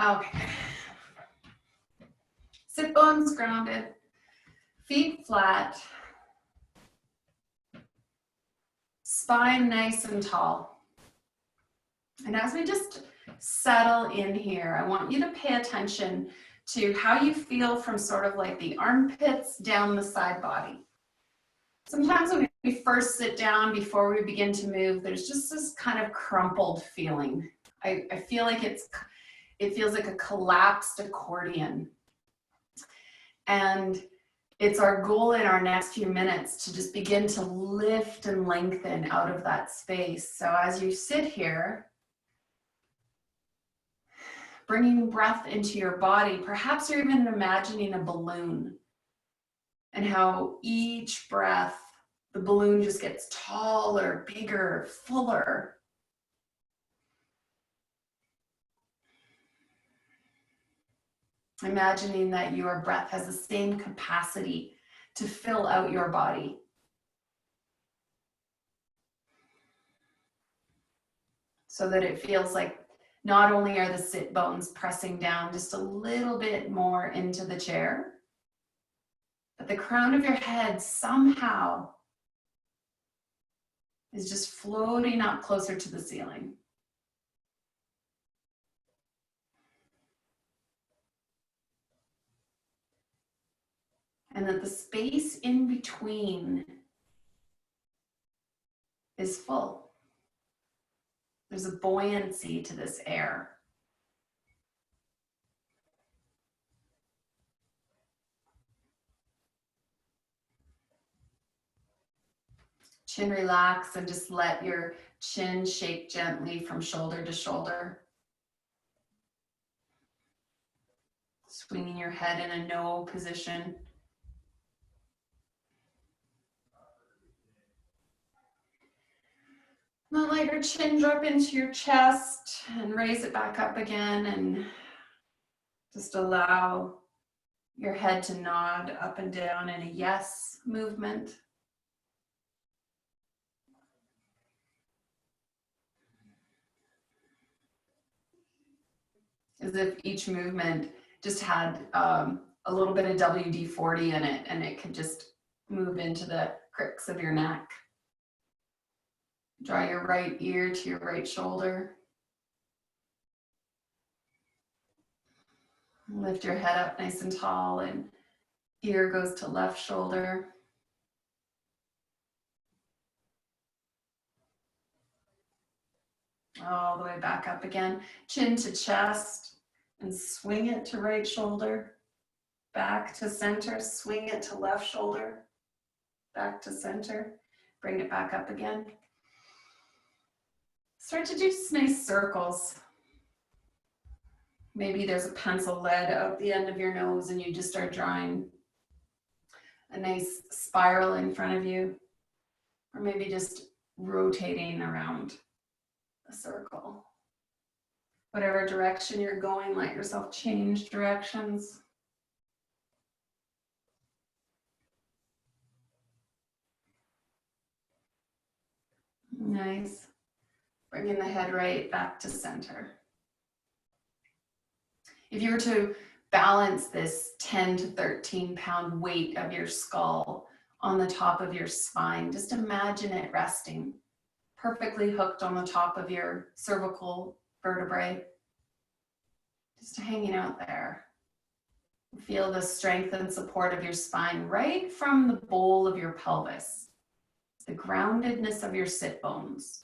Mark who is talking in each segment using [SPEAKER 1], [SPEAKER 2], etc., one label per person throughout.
[SPEAKER 1] Okay. Sit bones grounded, feet flat, spine nice and tall. And as we just settle in here, I want you to pay attention to how you feel from sort of like the armpits down the side body. Sometimes when we first sit down before we begin to move, there's just this kind of crumpled feeling. I feel like it feels like a collapsed accordion. And it's our goal in our next few minutes to just begin to lift and lengthen out of that space. So as you sit here, bringing breath into your body, perhaps you're even imagining a balloon and how each breath, the balloon just gets taller, bigger, fuller. Imagining that your breath has the same capacity to fill out your body. So that it feels like not only are the sit bones pressing down just a little bit more into the chair, but the crown of your head somehow is just floating up closer to the ceiling. And that the space in between is full. There's a buoyancy to this air. Chin relax and just let your chin shake gently from shoulder to shoulder. Swinging your head in a no position. Now let your chin drop into your chest and raise it back up again, and just allow your head to nod up and down in a yes movement. As if each movement just had a little bit of WD-40 in it, and it could just move into the cricks of your neck. Draw your right ear to your right shoulder. Lift your head up nice and tall, and ear goes to left shoulder. All the way back up again. Chin to chest, and swing it to right shoulder. Back to center, swing it to left shoulder. Back to center. Bring it back up again. Start to do some nice circles. Maybe there's a pencil lead out the end of your nose and you just start drawing a nice spiral in front of you. Or maybe just rotating around a circle. Whatever direction you're going, let yourself change directions. Nice. Bringing the head right back to center. If you were to balance this 10 to 13 pound weight of your skull on the top of your spine, just imagine it resting, perfectly hooked on the top of your cervical vertebrae, just hanging out there. Feel the strength and support of your spine right from the bowl of your pelvis, the groundedness of your sit bones,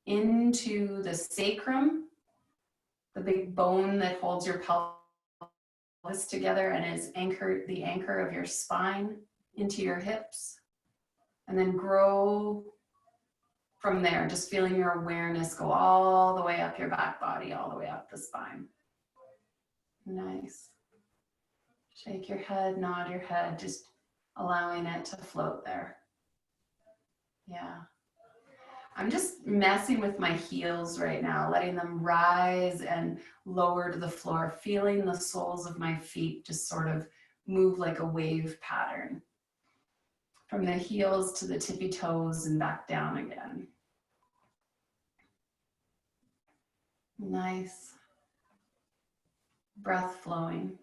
[SPEAKER 1] into the sacrum, the big bone that holds your pelvis together and is the anchor of your spine, into your hips, and then grow from there, just feeling your awareness go all the way up your back body, all the way up the spine. Nice. Shake your head, nod your head, just allowing it to float there. Yeah. I'm just messing with my heels right now, letting them rise and lower to the floor, feeling the soles of my feet just sort of move like a wave pattern. From the heels to the tippy toes and back down again. Nice. breath flowing.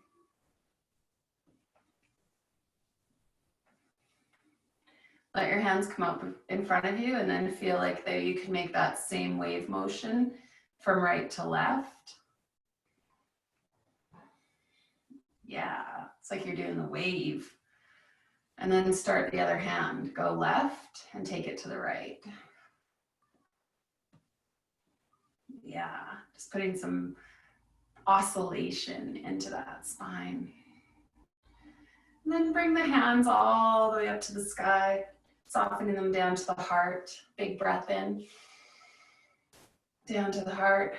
[SPEAKER 1] Let your hands come up in front of you and then feel like you can make that same wave motion from right to left. Yeah, it's like you're doing the wave. And then start the other hand. Go left and take it to the right. Yeah, just putting some oscillation into that spine. And then bring the hands all the way up to the sky, softening them down to the heart. Big breath in. Down to the heart.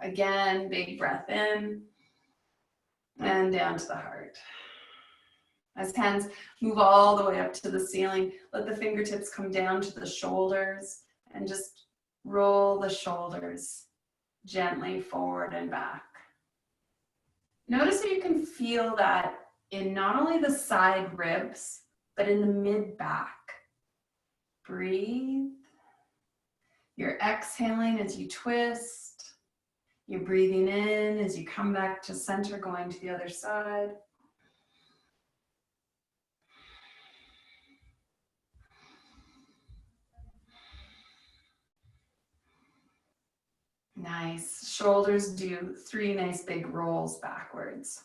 [SPEAKER 1] Again, big breath in. And down to the heart. As hands move all the way up to the ceiling, let the fingertips come down to the shoulders and just roll the shoulders gently forward and back. Notice if you can feel that in not only the side ribs, but in the mid-back. Breathe. You're exhaling as you twist. You're breathing in as you come back to center, going to the other side. Nice. Shoulders do 3 nice big rolls backwards.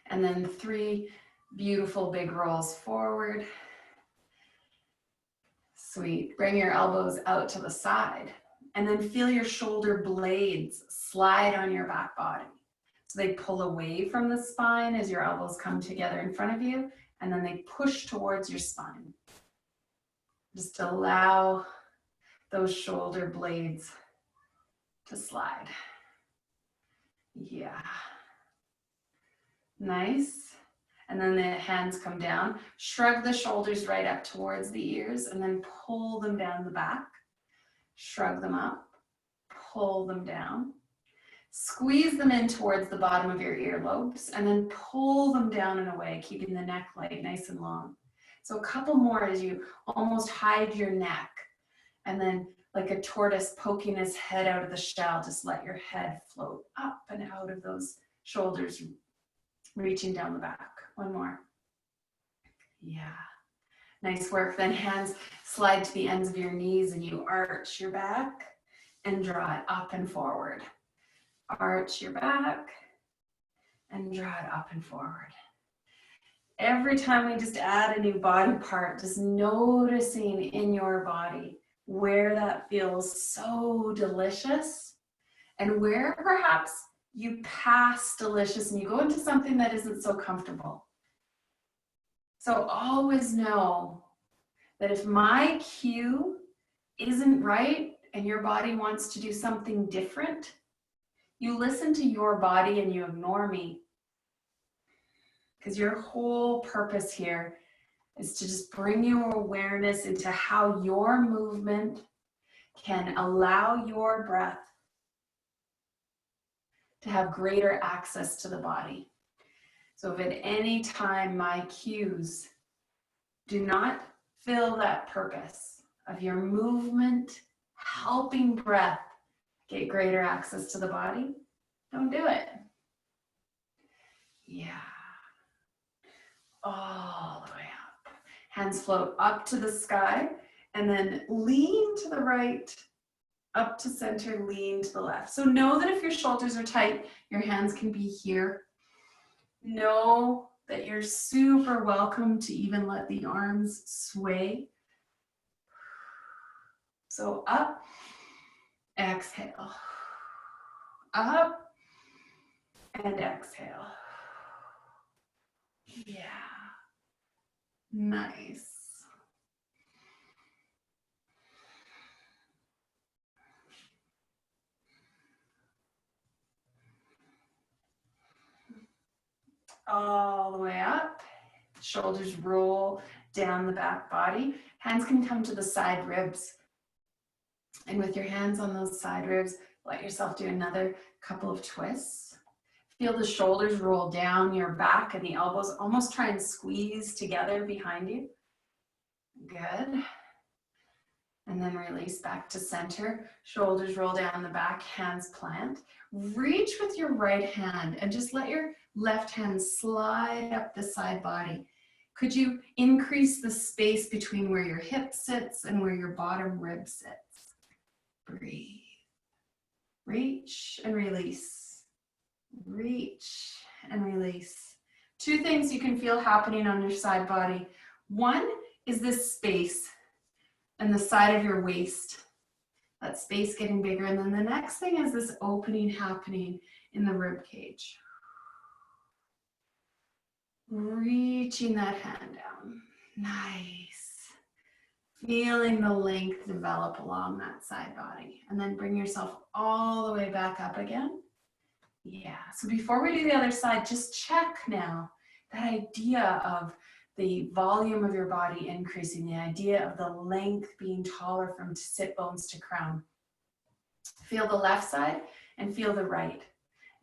[SPEAKER 1] And then 3 beautiful big rolls forward. Sweet. Bring your elbows out to the side. And then feel your shoulder blades slide on your back body. So they pull away from the spine as your elbows come together in front of you. And then they push towards your spine. Just allow those shoulder blades to slide. Yeah. Nice. And then the hands come down. Shrug the shoulders right up towards the ears and then pull them down the back. Shrug them up, pull them down. Squeeze them in towards the bottom of your earlobes and then pull them down and away, keeping the neck light nice and long. So a couple more as you almost hide your neck. And then like a tortoise poking his head out of the shell, just let your head float up and out of those shoulders, reaching down the back. One more. Yeah. Nice work. Then hands slide to the ends of your knees and you arch your back and draw it up and forward. Arch your back and draw it up and forward. Every time we just add a new body part, just noticing in your body where that feels so delicious and where perhaps you pass delicious and you go into something that isn't so comfortable. So always know that if my cue isn't right and your body wants to do something different, you listen to your body and you ignore me. Because your whole purpose here is to just bring your awareness into how your movement can allow your breath to have greater access to the body. So if at any time my cues do not fill that purpose of your movement helping breath get greater access to the body, don't do it. Yeah. All the way up. Hands float up to the sky and then lean to the right, up to center, lean to the left. So know that if your shoulders are tight, your hands can be here. Know that you're super welcome to even let the arms sway. So up, exhale. Up and exhale. Yeah. Nice. All the way up. Shoulders roll down the back body. Hands can come to the side ribs. And with your hands on those side ribs, let yourself do another couple of twists. Feel the shoulders roll down your back and the elbows almost try and squeeze together behind you. Good. And then release back to center. Shoulders roll down the back, hands plant. Reach with your right hand and just let your left hand slide up the side body. Could you increase the space between where your hip sits and where your bottom rib sits? Breathe. Reach and release. Reach and release. Two things you can feel happening on your side body. One is this space and the side of your waist. That space getting bigger. And then the next thing is this opening happening in the rib cage. Reaching that hand down. Nice. Feeling the length develop along that side body. And then bring yourself all the way back up again. Yeah, so before we do the other side, just check now that idea of the volume of your body increasing, the idea of the length being taller from sit bones to crown. Feel the left side and feel the right.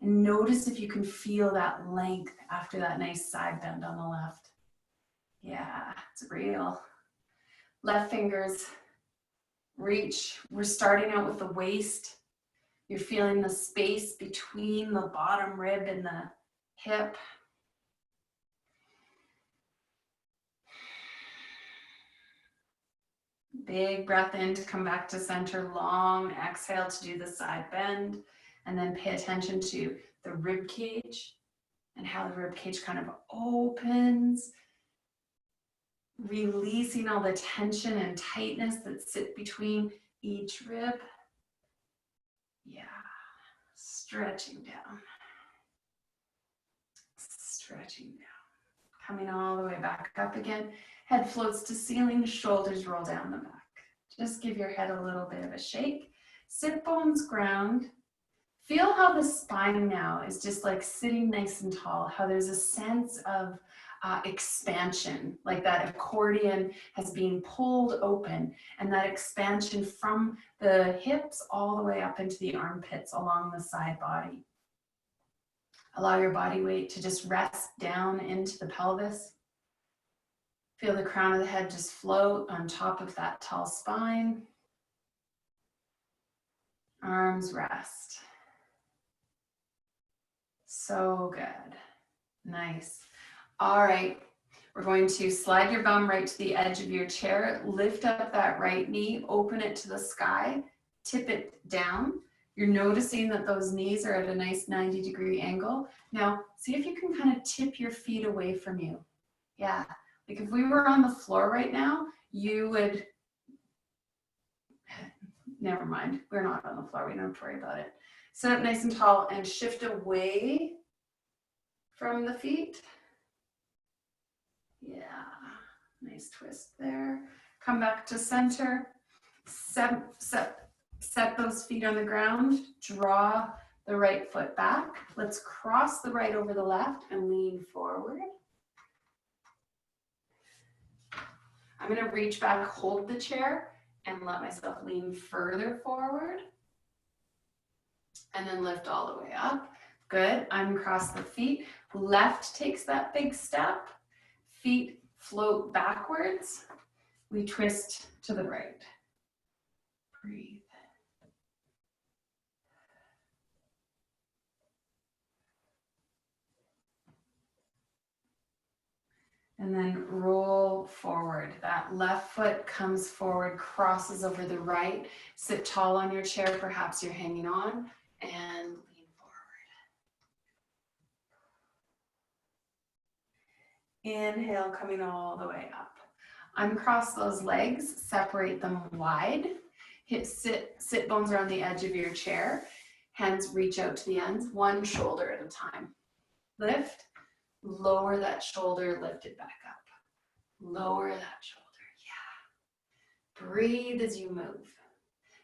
[SPEAKER 1] And notice if you can feel that length after that nice side bend on the left. Yeah, it's real. Left fingers, reach. We're starting out with the waist. You're feeling the space between the bottom rib and the hip. Big breath in to come back to center. Long exhale to do the side bend. And then pay attention to the rib cage and how the rib cage kind of opens. Releasing all the tension and tightness that sit between each rib. Yeah. Stretching down. Stretching down. Coming all the way back up again. Head floats to ceiling, shoulders roll down the back. Just give your head a little bit of a shake. Sit bones ground. Feel how the spine now is just like sitting nice and tall, how there's a sense of expansion, like that accordion has been pulled open, and that expansion from the hips all the way up into the armpits along the side body. Allow your body weight to just rest down into the pelvis. Feel the crown of the head just float on top of that tall spine. Arms rest. So good. Nice. All right. We're going to slide your bum right to the edge of your chair. Lift up that right knee. Open it to the sky. Tip it down. You're noticing that those knees are at a nice 90-degree angle. Now, see if you can kind of tip your feet away from you. Yeah. Like if we were on the floor right now, you would, never mind, we're not on the floor, we don't have to worry about it. Sit up nice and tall and shift away from the feet. Yeah, nice twist there. Come back to center, set those feet on the ground, draw the right foot back. Let's cross the right over the left and lean forward. I'm going to reach back, hold the chair, and let myself lean further forward. And then lift all the way up. Good. Uncross the feet. Left takes that big step. Feet float backwards. We twist to the right. Breathe. And then roll forward. That left foot comes forward, crosses over the right. Sit tall on your chair, perhaps you're hanging on, and lean forward. Inhale, coming all the way up. Uncross those legs, separate them wide. Sit bones around the edge of your chair. Hands reach out to the ends, one shoulder at a time. Lift. Lower that shoulder, lift it back up. Lower that shoulder, yeah. Breathe as you move.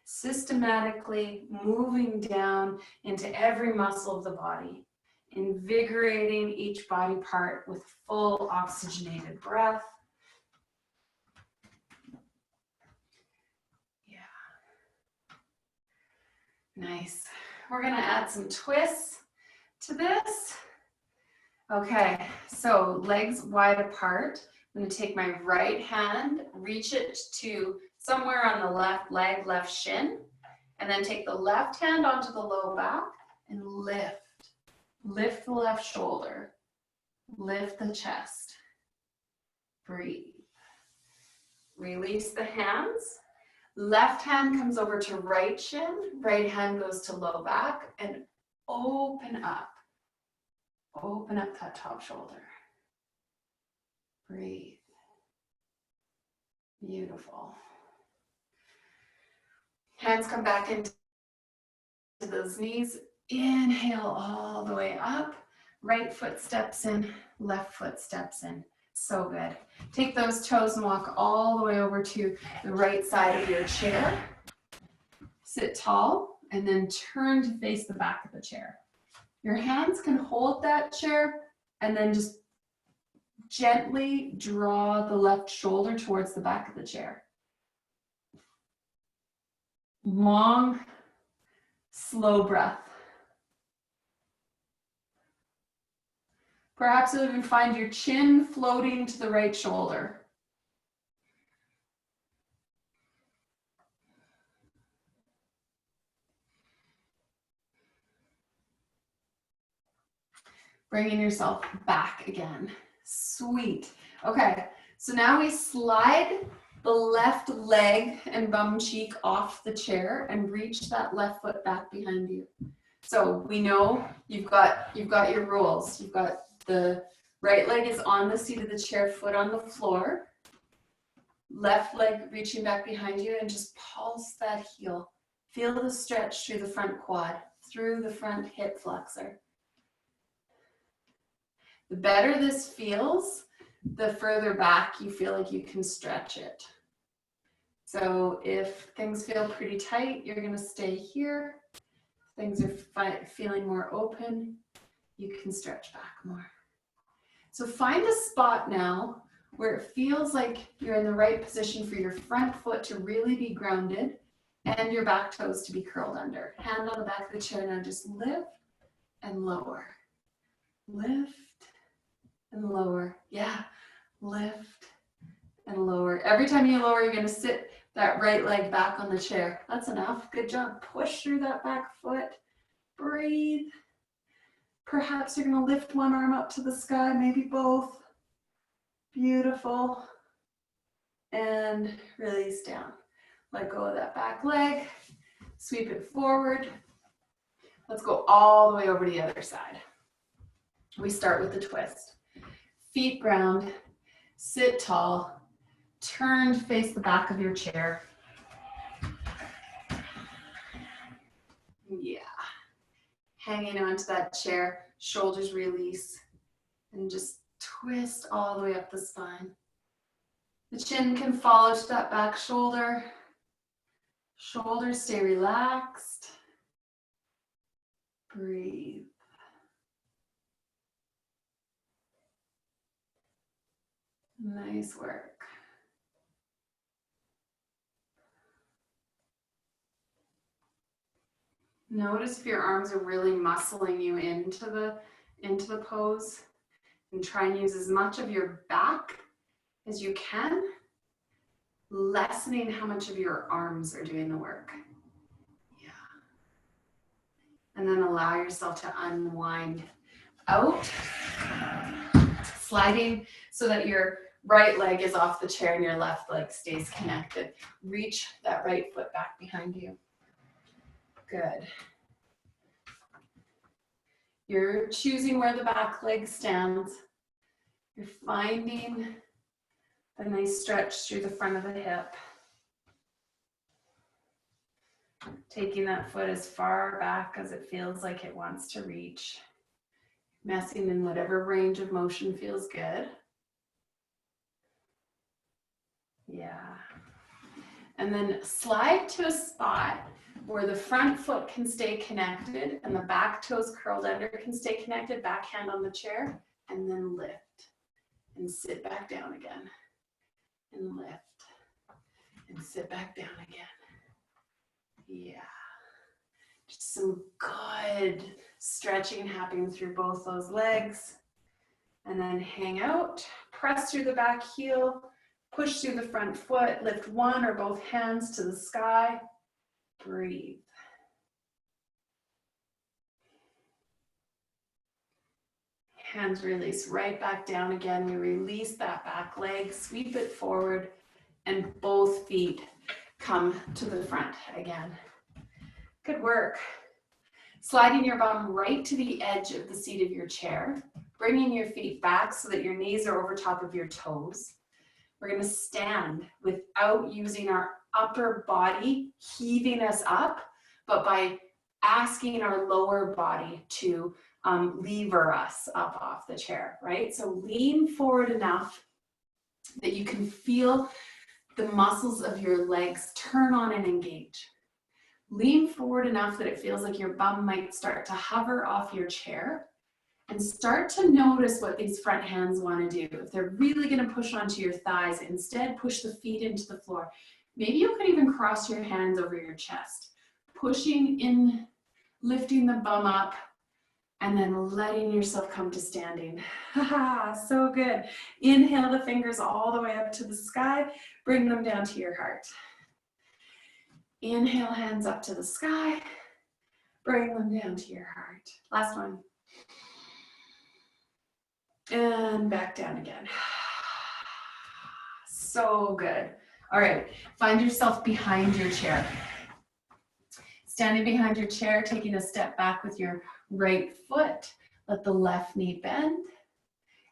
[SPEAKER 1] Systematically moving down into every muscle of the body, invigorating each body part with full oxygenated breath. Yeah. Nice. We're gonna add some twists to this. Okay, so legs wide apart. I'm going to take my right hand, reach it to somewhere on the left leg, left shin, and then take the left hand onto the low back and lift. Lift the left shoulder, lift the chest, breathe. Release the hands. Left hand comes over to right shin, right hand goes to low back, and open up. Open up that top shoulder. Breathe. Beautiful. Hands come back into those knees. Inhale all the way up. Right foot steps in, left foot steps in. So good. Take those toes and walk all the way over to the right side of your chair. Sit tall and then turn to face the back of the chair. Your hands can hold that chair and then just gently draw the left shoulder towards the back of the chair. Long, slow breath. Perhaps you'll even find your chin floating to the right shoulder. Bringing yourself back again. Sweet. Okay, so now we slide the left leg and bum cheek off the chair and reach that left foot back behind you. So we know you've got your rules. You've got the right leg is on the seat of the chair, foot on the floor. Left leg reaching back behind you, and just pulse that heel. Feel the stretch through the front quad, through the front hip flexor. The better this feels, the further back you feel like you can stretch it. So if things feel pretty tight, you're going to stay here. If things are feeling more open, you can stretch back more. So find a spot now where it feels like you're in the right position for your front foot to really be grounded and your back toes to be curled under. Hand on the back of the chair now, just lift and lower. Lift and lower. Yeah, lift and lower. Every time you lower, you're going to sit that right leg back on the chair. That's enough. Good job. Push through that back foot. Breathe. Perhaps you're going to lift one arm up to the sky, maybe both. Beautiful. And release down. Let go of that back leg. Sweep it forward. Let's go all the way over to the other side. We start with the twist. Feet ground. Sit tall. Turn to face the back of your chair. Yeah. Hanging onto that chair, shoulders release, and just twist all the way up the spine. The chin can follow to that back shoulder. Shoulders stay relaxed. Breathe. Nice work. Notice if your arms are really muscling you into the pose, and try and use as much of your back as you can, lessening how much of your arms are doing the work. Yeah. And then allow yourself to unwind out, sliding so that your right leg is off the chair and your left leg stays connected. Reach that right foot back behind you. Good. You're choosing where the back leg stands. You're finding a nice stretch through the front of the hip. Taking that foot as far back as it feels like it wants to reach. Messing in whatever range of motion feels good. Yeah. And then slide to a spot where the front foot can stay connected and the back toes curled under can stay connected, back hand on the chair, and then lift and sit back down again, and lift and sit back down again. Yeah. Just some good stretching happening through both those legs. And then hang out, press through the back heel, Push through the front foot, lift one or both hands to the sky. Breathe. Hands release right back down again. We release that back leg, sweep it forward, and both feet come to the front again. Good work. Sliding your bum right to the edge of the seat of your chair, bringing your feet back so that your knees are over top of your toes. We're going to stand without using our upper body heaving us up, but by asking our lower body to lever us up off the chair, right? So lean forward enough that you can feel the muscles of your legs turn on and engage. Lean forward enough that it feels like your bum might start to hover off your chair, and start to notice what these front hands want to do. If they're really going to push onto your thighs, instead push the feet into the floor. Maybe you could even cross your hands over your chest, pushing in, lifting the bum up, and then letting yourself come to standing. So good. Inhale the fingers all the way up to the sky. Bring them down to your heart. Inhale, hands up to the sky. Bring them down to your heart. Last one. And back down again. So good. All right, find yourself behind your chair. Standing behind your chair, taking a step back with your right foot. Let the left knee bend.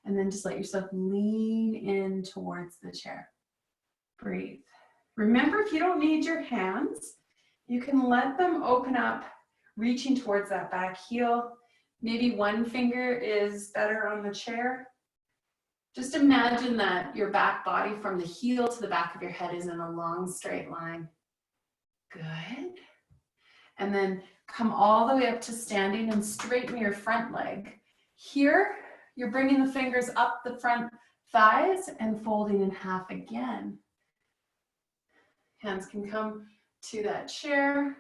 [SPEAKER 1] And then just let yourself lean in towards the chair. Breathe. Remember, if you don't need your hands, you can let them open up, reaching towards that back heel. Maybe one finger is better on the chair. Just imagine that your back body from the heel to the back of your head is in a long straight line. Good. And then come all the way up to standing and straighten your front leg. Here, you're bringing the fingers up the front thighs and folding in half again. Hands can come to that chair.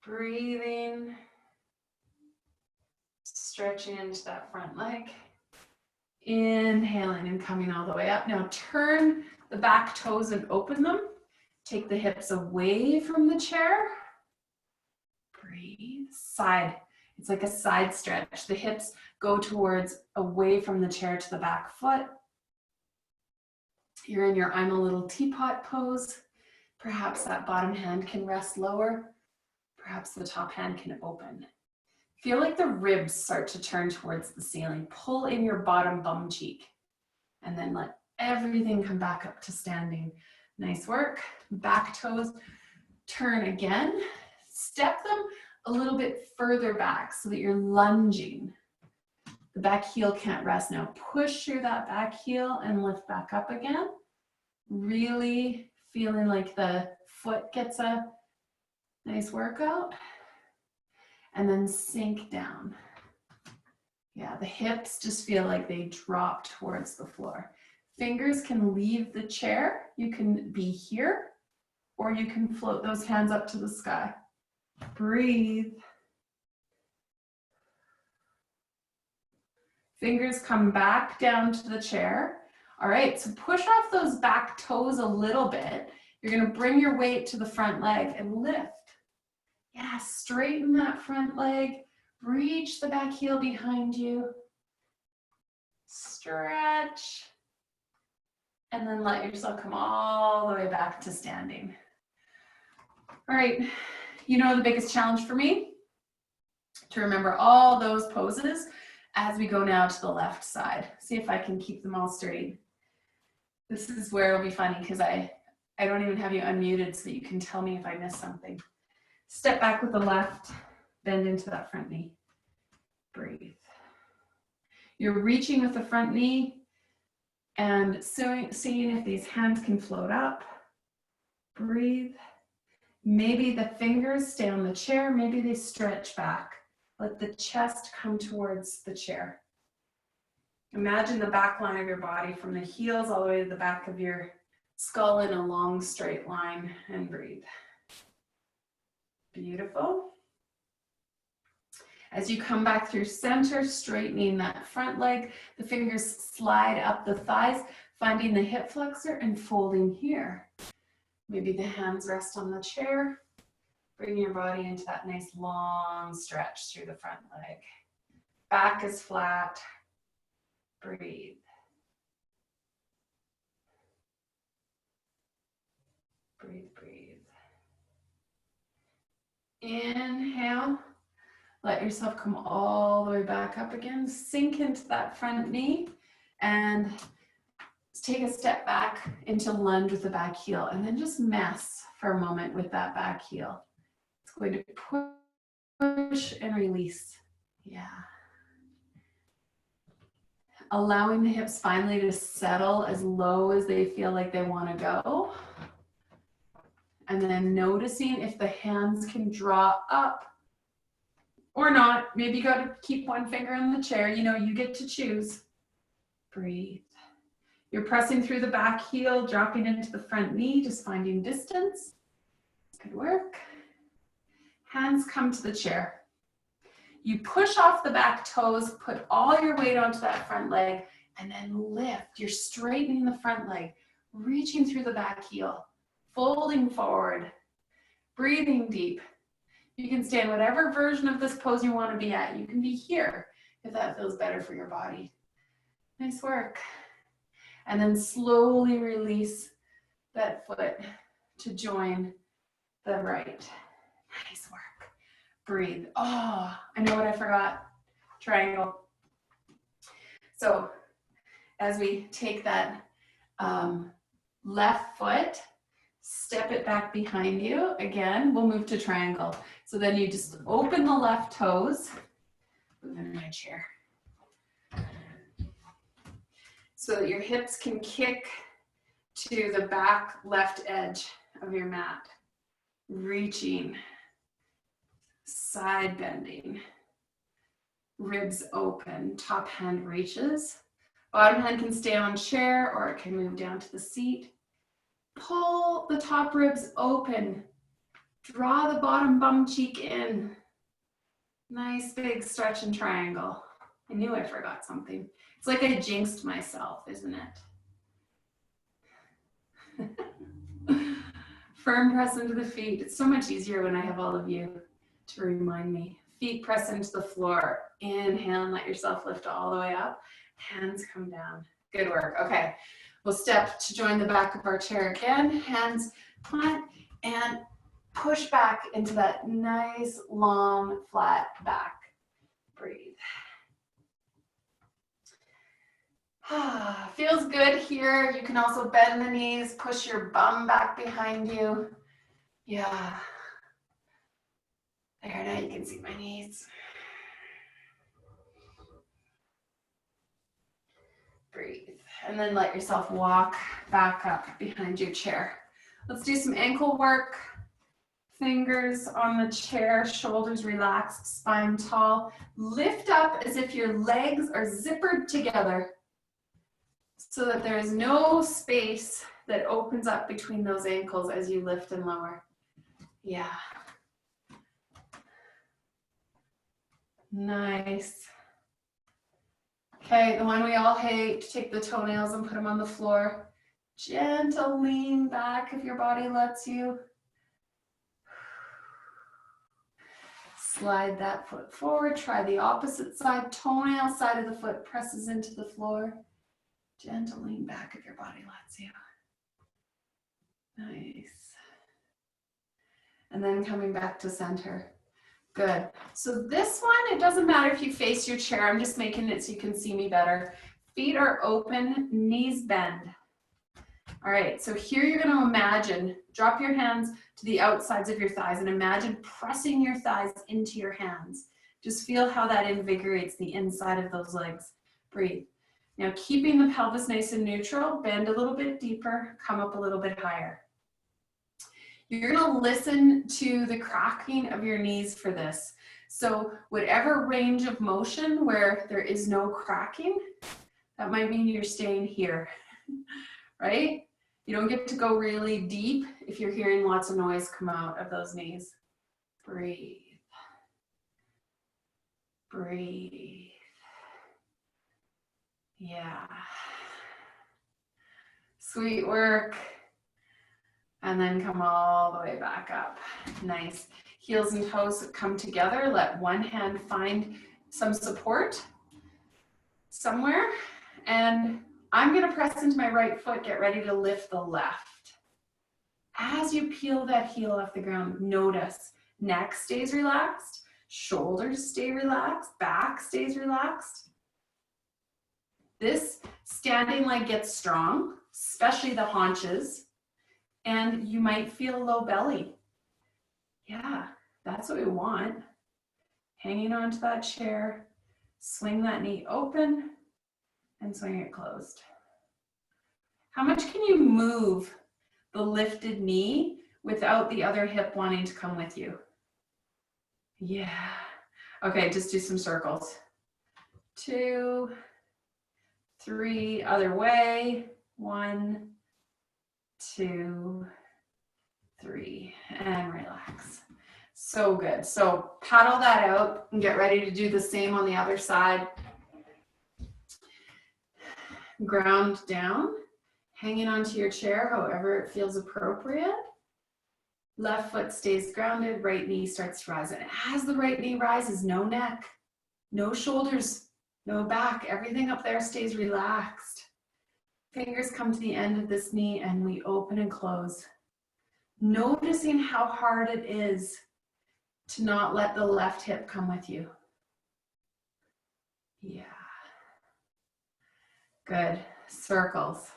[SPEAKER 1] Breathing. Stretching into that front leg. Inhaling and coming all the way up. Now turn the back toes and open them. Take the hips away from the chair. Breathe. Side. It's like a side stretch. The hips go towards away from the chair to the back foot. You're in your I'm a little teapot pose. Perhaps that bottom hand can rest lower. Perhaps the top hand can open. Feel like the ribs start to turn towards the ceiling. Pull in your bottom bum cheek. And then let everything come back up to standing. Nice work. Back toes turn again. Step them a little bit further back so that you're lunging. The back heel can't rest. Now push through that back heel and lift back up again. Really feeling like the foot gets a nice workout. And then sink down. Yeah, the hips just feel like they drop towards the floor. Fingers can leave the chair. You can be here, or you can float those hands up to the sky. Breathe. Fingers come back down to the chair. All right, so push off those back toes a little bit. You're gonna bring your weight to the front leg and lift. Yeah, straighten that front leg. Reach the back heel behind you. Stretch. And then let yourself come all the way back to standing. All right, you know the biggest challenge for me? To remember all those poses as we go now to the left side. See if I can keep them all straight. This is where it'll be funny because I don't even have you unmuted so that you can tell me if I miss something. Step back with the left, bend into that front knee. Breathe. You're reaching with the front knee and seeing if these hands can float up. Breathe. Maybe the fingers stay on the chair, maybe they stretch back. Let the chest come towards the chair. Imagine the back line of your body from the heels all the way to the back of your skull in a long straight line, and breathe. Beautiful. As you come back through center, straightening that front leg, the fingers slide up the thighs. Finding the hip flexor and folding here. Maybe the hands rest on the chair. Bring your body into that nice long stretch through the front leg. Back is flat. Breathe. Breathe, breathe. Inhale. Let yourself come all the way back up again. Sink into that front knee and take a step back into lunge with the back heel, and then just mess for a moment with that back heel. It's going to push and release. Yeah. Allowing the hips finally to settle as low as they feel like they want to go. And then noticing if the hands can draw up or not. Maybe you got to keep one finger in the chair. You know, you get to choose. Breathe. You're pressing through the back heel, dropping into the front knee, just finding distance. Good work. Hands come to the chair. You push off the back toes, put all your weight onto that front leg, and then lift. You're straightening the front leg, reaching through the back heel, folding forward, breathing deep. You can stay in whatever version of this pose you want to be at. You can be here if that feels better for your body. Nice work. And then slowly release that foot to join the right. Nice work. Breathe. Oh, I know what I forgot. Triangle. So as we take that left foot, step it back behind you. Again, we'll move to triangle. So then you just open the left toes. Move in my chair. So that your hips can kick to the back left edge of your mat. Reaching, side bending, ribs open, top hand reaches. Bottom hand can stay on chair or it can move down to the seat. Pull the top ribs open. Draw the bottom bum cheek in. Nice big stretch and triangle. I knew I forgot something. It's like I jinxed myself, isn't it? Firm press into the feet. It's so much easier when I have all of you to remind me. Feet press into the floor. Inhale and let yourself lift all the way up. Hands come down. Good work. Okay. We'll step to join the back of our chair again. Hands plant and push back into that nice, long, flat back. Breathe. Feels good here. You can also bend the knees, push your bum back behind you. Yeah. There, now you can see my knees. Breathe. And then let yourself walk back up behind your chair. Let's do some ankle work. Fingers on the chair, shoulders relaxed, spine tall. Lift up as if your legs are zippered together so that there is no space that opens up between those ankles as you lift and lower. Yeah. Nice. Okay, the one we all hate, take the toenails and put them on the floor. Gentle lean back if your body lets you. Slide that foot forward, try the opposite side. Toenail side of the foot presses into the floor. Gentle lean back if your body lets you. Nice. And then coming back to center. Good. So this one, it doesn't matter if you face your chair. I'm just making it so you can see me better. Feet are open, knees bend. All right, so here you're going to imagine, drop your hands to the outsides of your thighs and imagine pressing your thighs into your hands. Just feel how that invigorates the inside of those legs. Breathe. Now keeping the pelvis nice and neutral, bend a little bit deeper, come up a little bit higher. You're going to listen to the cracking of your knees for this. So whatever range of motion where there is no cracking, that might mean you're staying here, right? You don't get to go really deep if you're hearing lots of noise come out of those knees. Breathe. Breathe. Yeah. Sweet work. And then come all the way back up. Nice. Heels and toes come together. Let one hand find some support somewhere. And I'm going to press into my right foot. Get ready to lift the left. As you peel that heel off the ground, notice neck stays relaxed, shoulders stay relaxed, back stays relaxed. This standing leg gets strong, especially the haunches, and you might feel low belly. Yeah, that's what we want. Hanging onto that chair, swing that knee open and swing it closed. How much can you move the lifted knee without the other hip wanting to come with you? Yeah. Okay, just do some circles. 2, 3, other way. 1, 2, 3, and relax. So good. So paddle that out and get ready to do the same on the other side. Ground down, hanging onto your chair however it feels appropriate. Left foot stays grounded, right knee starts to rise. And as the right knee rises, no neck, no shoulders, no back, everything up there stays relaxed. Fingers come to the end of this knee and we open and close. Noticing how hard it is to not let the left hip come with you. Yeah. Good. Circles.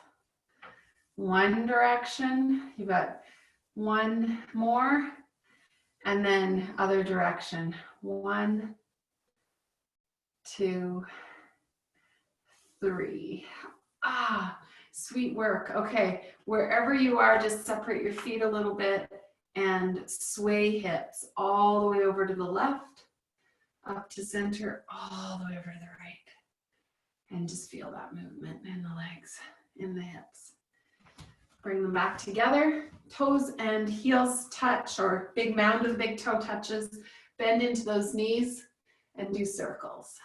[SPEAKER 1] One direction, you've got one more, and then other direction. 1, 2, 3. Ah, sweet work. Okay, wherever you are, just separate your feet a little bit and sway hips all the way over to the left, up to center, all the way over to the right. And just feel that movement in the legs, in the hips. Bring them back together. Toes and heels touch, or big mound of the big toe touches. Bend into those knees and do circles.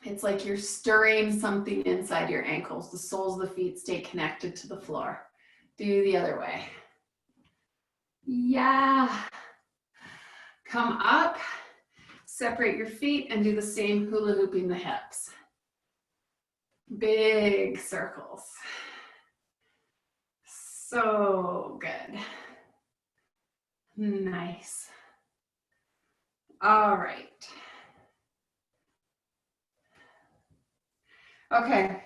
[SPEAKER 1] It's like you're stirring something inside your ankles. The soles of the feet stay connected to the floor. Do the other way. Yeah. Come up, separate your feet and do the same hula hooping the hips. Big circles. So good. Nice. All right. Okay,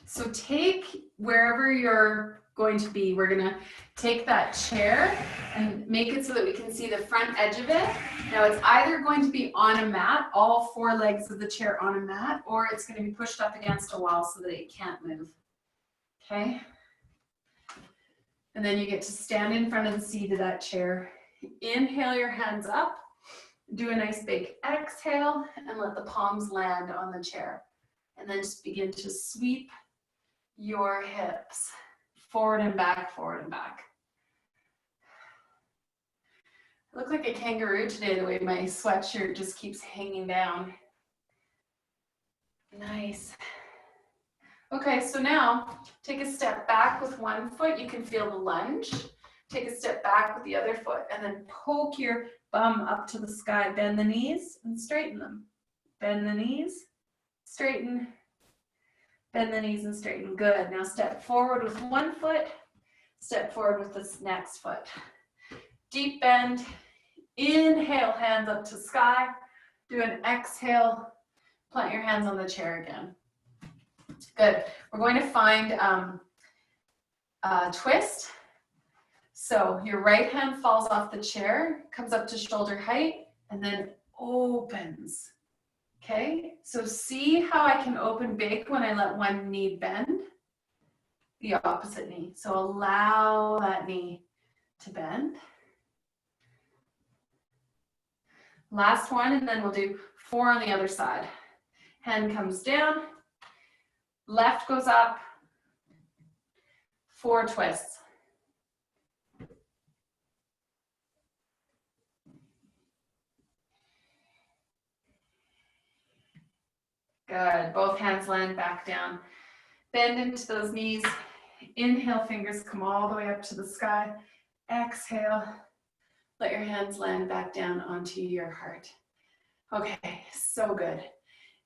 [SPEAKER 1] so take wherever you're going to be, we're gonna take that chair and make it so that we can see the front edge of it. Now it's either going to be on a mat, all 4 legs of the chair on a mat, or it's gonna be pushed up against a wall so that it can't move, okay? And then you get to stand in front of the seat of that chair. Inhale your hands up, do a nice big exhale, and let the palms land on the chair. And then just begin to sweep your hips forward and back, forward and back. I look like a kangaroo today, the way my sweatshirt just keeps hanging down. Nice. Okay, so now take a step back with one foot. You can feel the lunge. Take a step back with the other foot and then poke your bum up to the sky. Bend the knees and straighten them. Bend the knees. Straighten, bend the knees and straighten. Good. Now step forward with one foot, step forward with this next foot. Deep bend, inhale, hands up to sky. Do an exhale, plant your hands on the chair again. Good. We're going to find a twist. So your right hand falls off the chair, comes up to shoulder height, and then opens. Okay, so see how I can open big when I let one knee bend? The opposite knee. So allow that knee to bend. Last one, and then we'll do 4 on the other side. Hand comes down, left goes up, 4 twists. Good, both hands land back down. Bend into those knees. Inhale, fingers come all the way up to the sky. Exhale, let your hands land back down onto your heart. Okay, so good.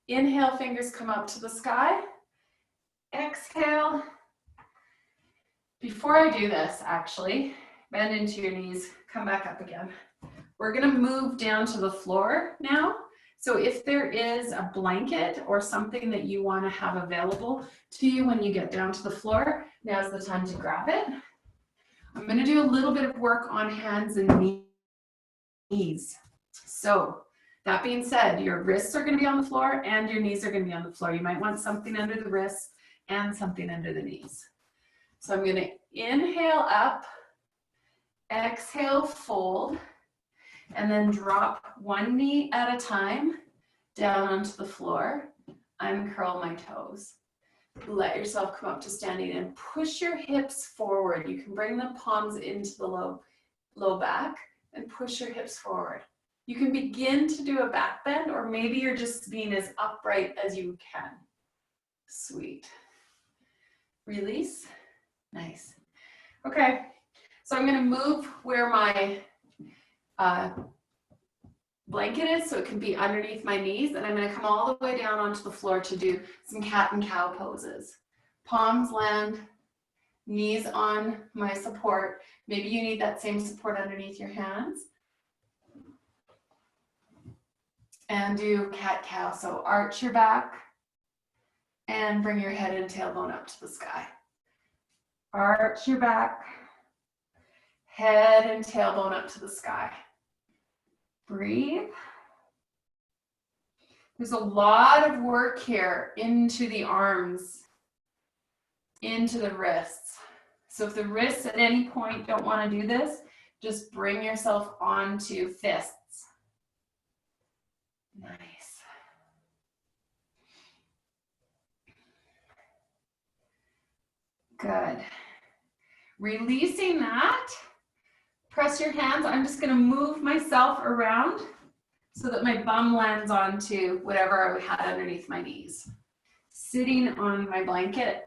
[SPEAKER 1] Inhale, fingers come up to the sky. Exhale. Before I do this, actually, bend into your knees, come back up again. We're gonna move down to the floor now. So if there is a blanket or something that you wanna have available to you when you get down to the floor, now's the time to grab it. I'm gonna do a little bit of work on hands and knees. So that being said, your wrists are gonna be on the floor and your knees are gonna be on the floor. You might want something under the wrists and something under the knees. So I'm gonna inhale up, exhale, fold, and then drop one knee at a time down onto the floor. Uncurl my toes. Let yourself come up to standing and push your hips forward. You can bring the palms into the low back and push your hips forward. You can begin to do a back bend, or maybe you're just being as upright as you can. Sweet. Release. Nice. Okay, so I'm gonna move where my blanket is, so it can be underneath my knees, and I'm gonna come all the way down onto the floor to do some cat and cow poses. Palms land, knees on my support. Maybe you need that same support underneath your hands. And do cat-cow, so arch your back and bring your head and tailbone up to the sky. Arch your back, head and tailbone up to the sky. Breathe. There's a lot of work here into the arms, into the wrists. So if the wrists at any point don't want to do this, just bring yourself onto fists. Nice. Good. Releasing that, press your hands. I'm just going to move myself around so that my bum lands onto whatever I had underneath my knees. Sitting on my blanket,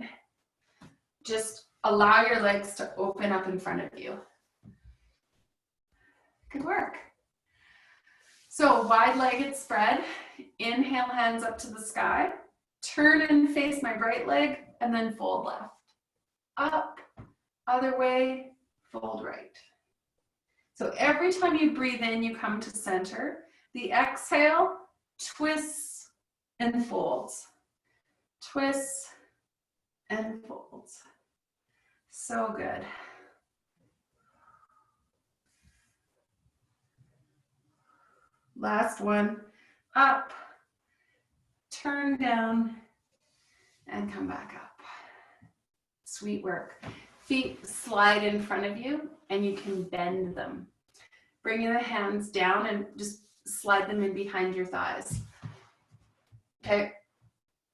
[SPEAKER 1] just allow your legs to open up in front of you. Good work. So wide-legged spread. Inhale, hands up to the sky. Turn and face my right leg, and then fold left. Up, other way, fold right. So every time you breathe in, you come to center. The exhale, twists and folds. Twists and folds. So good. Last one. Up, turn down, and come back up. Sweet work. Feet slide in front of you, and you can bend them. Bringing the hands down and just slide them in behind your thighs. Okay.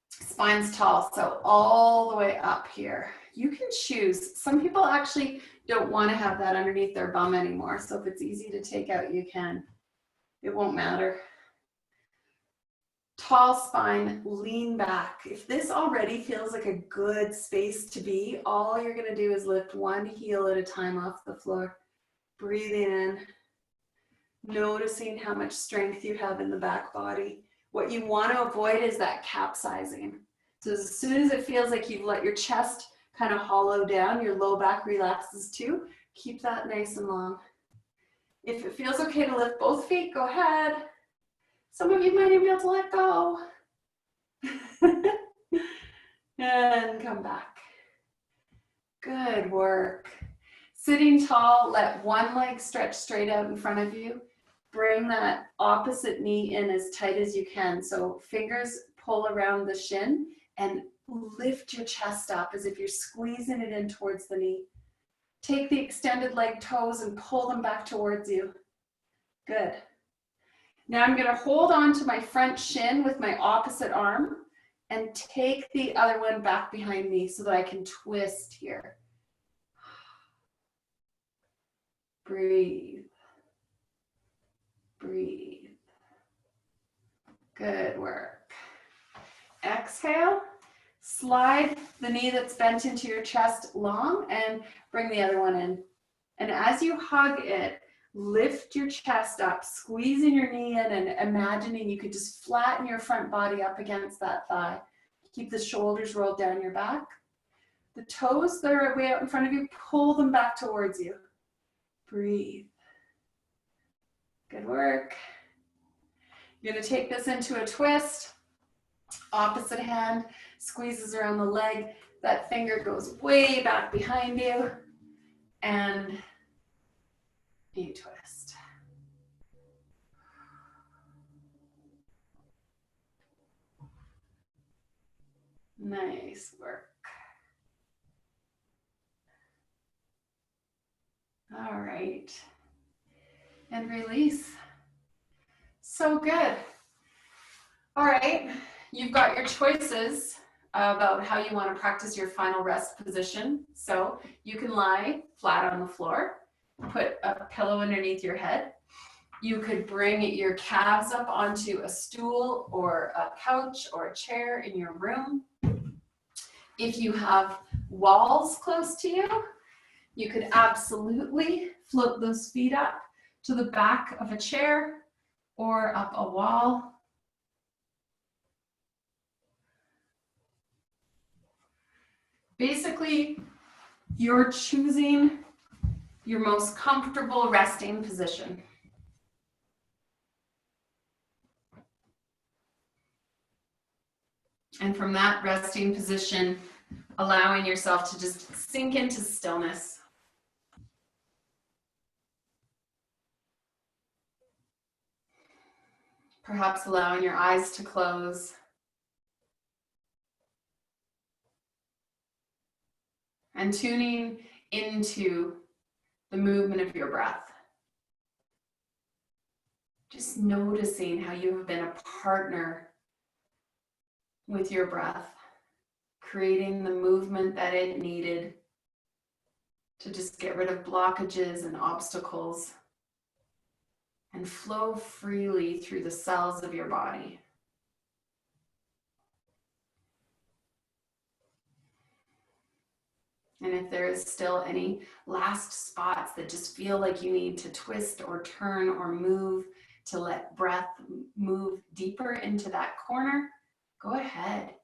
[SPEAKER 1] Spine's tall, so all the way up here. You can choose. Some people actually don't want to have that underneath their bum anymore, so if it's easy to take out, you can. It won't matter. Tall spine, lean back. If this already feels like a good space to be, all you're going to do is lift one heel at a time off the floor. Breathing in, noticing how much strength you have in the back body. What you want to avoid is that capsizing. So as soon as it feels like you've let your chest kind of hollow down, your low back relaxes too, keep that nice and long. If it feels okay to lift both feet, go ahead. Some of you might even be able to let go. And come back. Good work. Sitting tall, let one leg stretch straight out in front of you. Bring that opposite knee in as tight as you can. So fingers pull around the shin and lift your chest up as if you're squeezing it in towards the knee. Take the extended leg toes and pull them back towards you. Good. Now I'm going to hold on to my front shin with my opposite arm and take the other one back behind me so that I can twist here. Breathe. Breathe. Good work. Exhale, slide the knee that's bent into your chest long and bring the other one in. And as you hug it, lift your chest up, squeezing your knee in and imagining you could just flatten your front body up against that thigh. Keep the shoulders rolled down your back. The toes that are way out in front of you, pull them back towards you. Breathe. Good work. You're going to take this into a twist. Opposite hand squeezes around the leg. That finger goes way back behind you. And you twist. Nice work. All right. And release. So good. All right. You've got your choices about how you want to practice your final rest position. So you can lie flat on the floor, put a pillow underneath your head. You could bring your calves up onto a stool or a couch or a chair in your room. If you have walls close to you, you could absolutely float those feet up to the back of a chair or up a wall. Basically, you're choosing your most comfortable resting position. And from that resting position, allowing yourself to just sink into stillness. Perhaps allowing your eyes to close. And tuning into the movement of your breath. Just noticing how you have been a partner with your breath, creating the movement that it needed to just get rid of blockages and obstacles and flow freely through the cells of your body. And if there is still any last spots that just feel like you need to twist or turn or move to let breath move deeper into that corner, go ahead.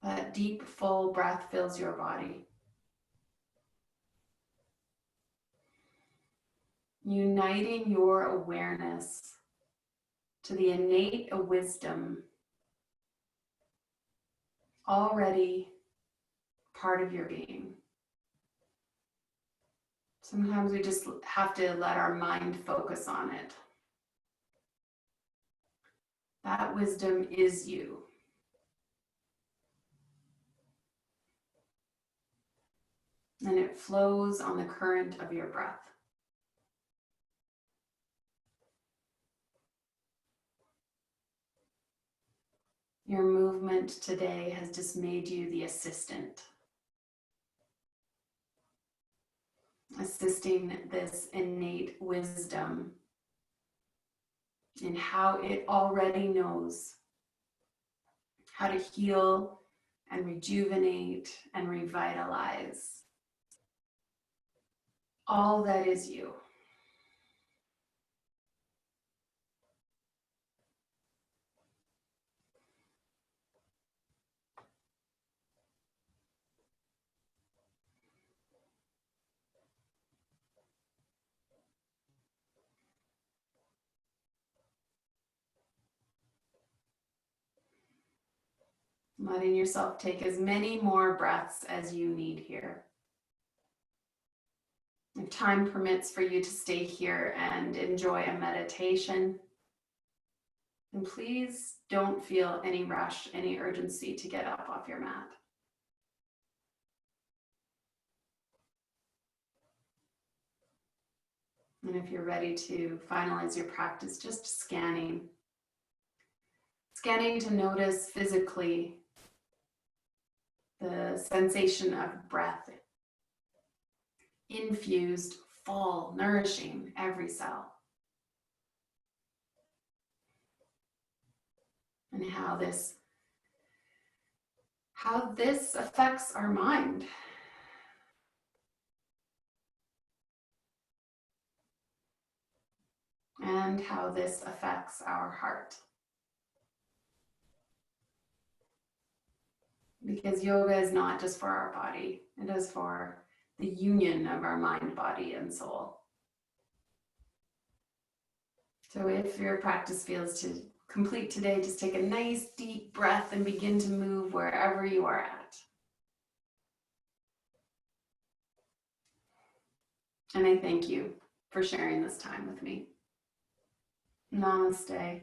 [SPEAKER 1] That deep, full breath fills your body. Uniting your awareness to the innate wisdom already part of your being. Sometimes we just have to let our mind focus on it. That wisdom is you. And it flows on the current of your breath. Your movement today has just made you the assistant. Assisting this innate wisdom in how it already knows how to heal and rejuvenate and revitalize all that is you. Letting yourself take as many more breaths as you need here. If time permits for you to stay here and enjoy a meditation, then please don't feel any rush, any urgency to get up off your mat. And if you're ready to finalize your practice, just scanning to notice physically the sensation of breath infused, full, nourishing every cell. And how this affects our mind. And how this affects our heart. Because yoga is not just for our body, it is for the union of our mind, body, and soul. So if your practice feels to complete today, just take a nice deep breath and begin to move wherever you are at. And I thank you for sharing this time with me. Namaste.